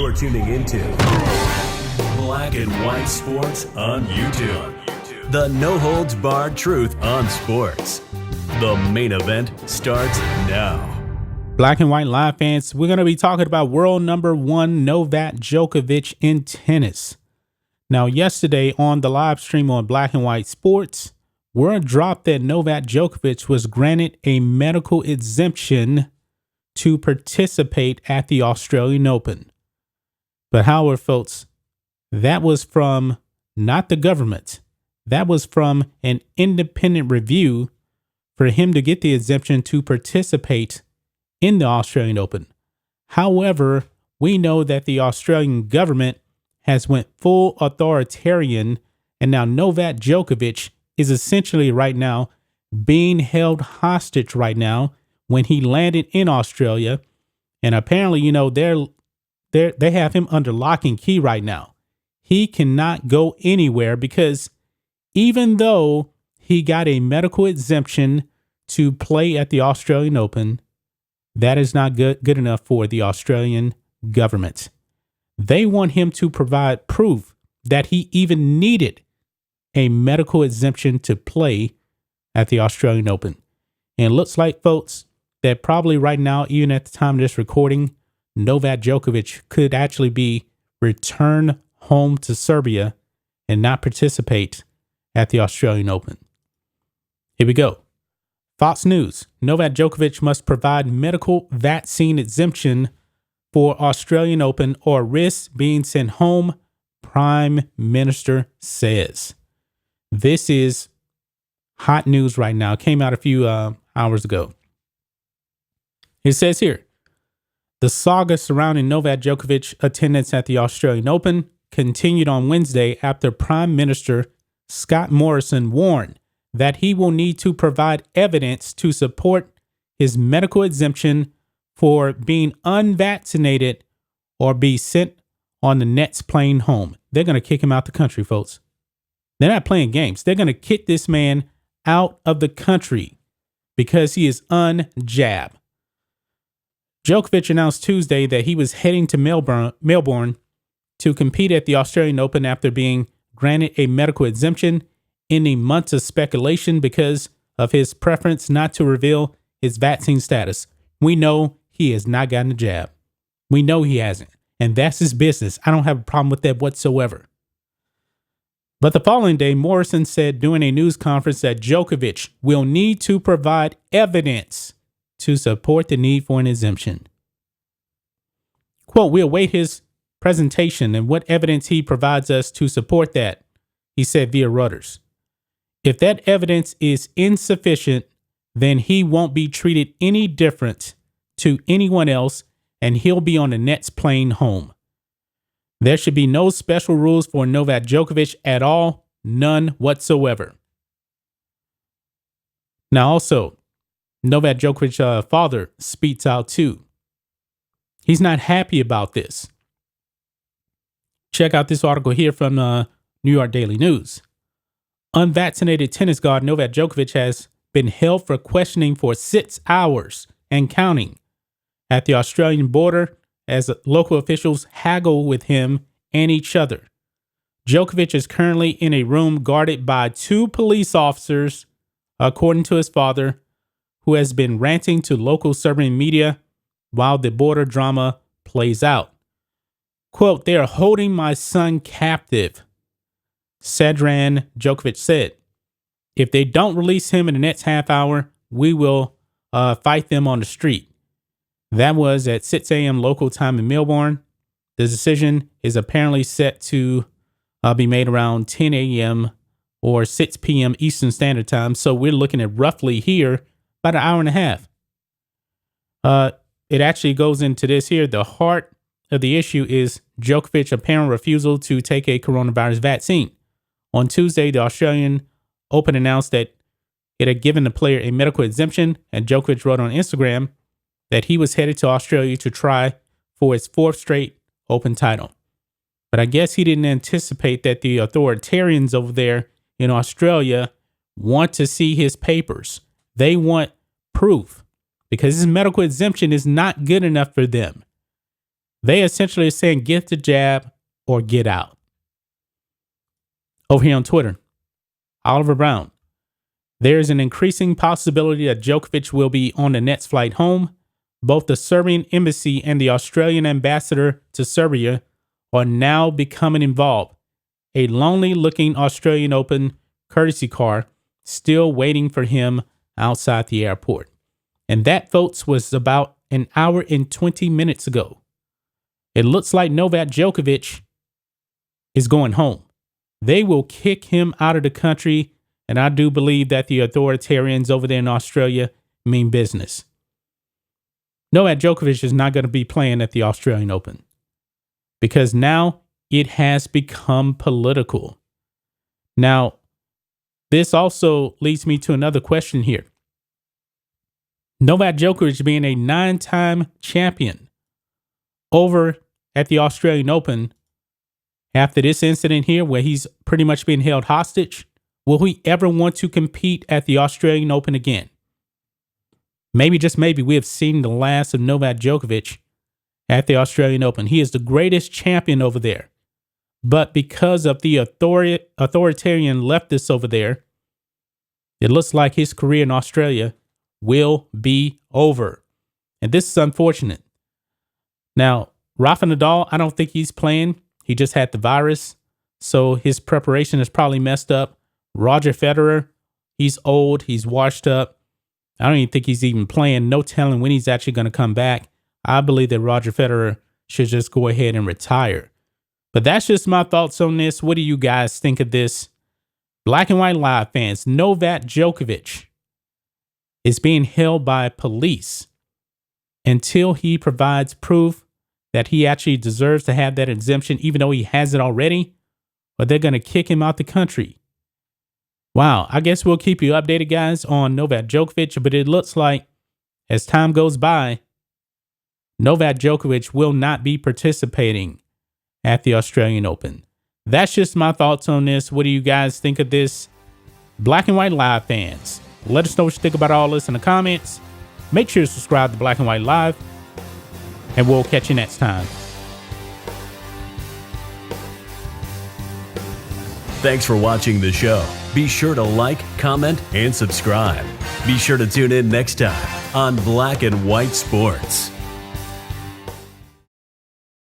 You're tuning into Black and White Sports on YouTube. The no-holds-barred truth on sports. The main event starts now. Black and White Live fans, we're going to be talking about world number one Novak Djokovic in tennis. Now, yesterday on the live stream on Black and White Sports, word dropped that Novak Djokovic was granted a medical exemption to participate at the Australian Open. But however, folks, that was from not the government. That was from an independent review for him to get the exemption to participate in the Australian Open. However, we know that the Australian government has went full authoritarian, and now Novak Djokovic is essentially right now being held hostage right now when he landed in Australia. And apparently, they have him under lock and key right now. He cannot go anywhere because even though he got a medical exemption to play at the Australian Open, that is not good enough for the Australian government. They want him to provide proof that he even needed a medical exemption to play at the Australian Open. And it looks like, folks, that probably right now, even at the time of this recording, Novak Djokovic could actually be returned home to Serbia and not participate at the Australian Open. Here we go. Fox News. Novak Djokovic must provide medical vaccine exemption for Australian Open or risk being sent home, Prime Minister says. This is hot news right now. It came out a few hours ago. It says here, the saga surrounding Novak Djokovic attendance at the Australian Open continued on Wednesday after Prime Minister Scott Morrison warned that he will need to provide evidence to support his medical exemption for being unvaccinated or be sent on the next plane home. They're going to kick him out the country, folks. They're not playing games. They're going to kick this man out of the country because he is unjabbed. Djokovic announced Tuesday that he was heading to Melbourne to compete at the Australian Open after being granted a medical exemption, ending months of speculation because of his preference not to reveal his vaccine status. We know he has not gotten the jab. We know he hasn't. And that's his business. I don't have a problem with that whatsoever. But the following day, Morrison said during a news conference that Djokovic will need to provide evidence to support the need for an exemption. Quote, we await his presentation and what evidence he provides us to support that, he said via Reuters. If that evidence is insufficient, then he won't be treated any different to anyone else and he'll be on the next plane home. There should be no special rules for Novak Djokovic at all, none whatsoever. Now also, Novak Djokovic's father speaks out too. He's not happy about this. Check out this article here from New York Daily News. Unvaccinated tennis guard Novak Djokovic has been held for questioning for 6 hours and counting at the Australian border as local officials haggle with him and each other. Djokovic is currently in a room guarded by 2 police officers, according to his father, who has been ranting to local Serbian media while the border drama plays out. Quote, they are holding my son captive, Sadran Djokovic said. If they don't release him in the next half hour, we will fight them on the street. That was at 6 a.m. local time in Melbourne. The decision is apparently set to be made around 10 a.m. or 6 p.m. Eastern Standard Time. So we're looking at roughly here about an hour and a half. It actually goes into this here. The heart of the issue is Djokovic's apparent refusal to take a coronavirus vaccine. On Tuesday, the Australian Open announced that it had given the player a medical exemption, and Djokovic wrote on Instagram that he was headed to Australia to try for his 4th straight Open title. But I guess he didn't anticipate that the authoritarians over there in Australia want to see his papers. They want proof because his medical exemption is not good enough for them. They essentially are saying get the jab or get out. Over here on Twitter, Oliver Brown. There is an increasing possibility that Djokovic will be on the next flight home. Both the Serbian embassy and the Australian ambassador to Serbia are now becoming involved. A lonely-looking Australian Open courtesy car still waiting for him outside the airport. And that, folks, was about an hour and 20 minutes ago. It looks like Novak Djokovic is going home. They will kick him out of the country, and I do believe that the authoritarians over there in Australia mean business. Novak Djokovic is not going to be playing at the Australian Open because now it has become political. Now, this also leads me to another question here. Novak Djokovic being a 9-time champion over at the Australian Open, after this incident here where he's pretty much being held hostage, will he ever want to compete at the Australian Open again? Maybe, just maybe, we have seen the last of Novak Djokovic at the Australian Open. He is the greatest champion over there. But because of the authoritarian leftists over there, it looks like his career in Australia will be over. And this is unfortunate. Now, Rafa Nadal, I don't think he's playing. He just had the virus, so his preparation is probably messed up. Roger Federer, he's old, he's washed up. I don't even think he's even playing. No telling when he's actually going to come back. I believe that Roger Federer should just go ahead and retire. But that's just my thoughts on this. What do you guys think of this? Black and White Live fans, Novak Djokovic is being held by police until he provides proof that he actually deserves to have that exemption, even though he has it already, or they're going to kick him out the country. Wow, I guess we'll keep you updated, guys, on Novak Djokovic, but it looks like as time goes by, Novak Djokovic will not be participating at the Australian Open. That's just my thoughts on this. What do you guys think of this? Black and White Live fans, let us know what you think about all this in the comments. Make sure to subscribe to Black and White Live, and we'll catch you next time. Thanks for watching the show. Be sure to like, comment, and subscribe. Be sure to tune in next time on Black and White Sports.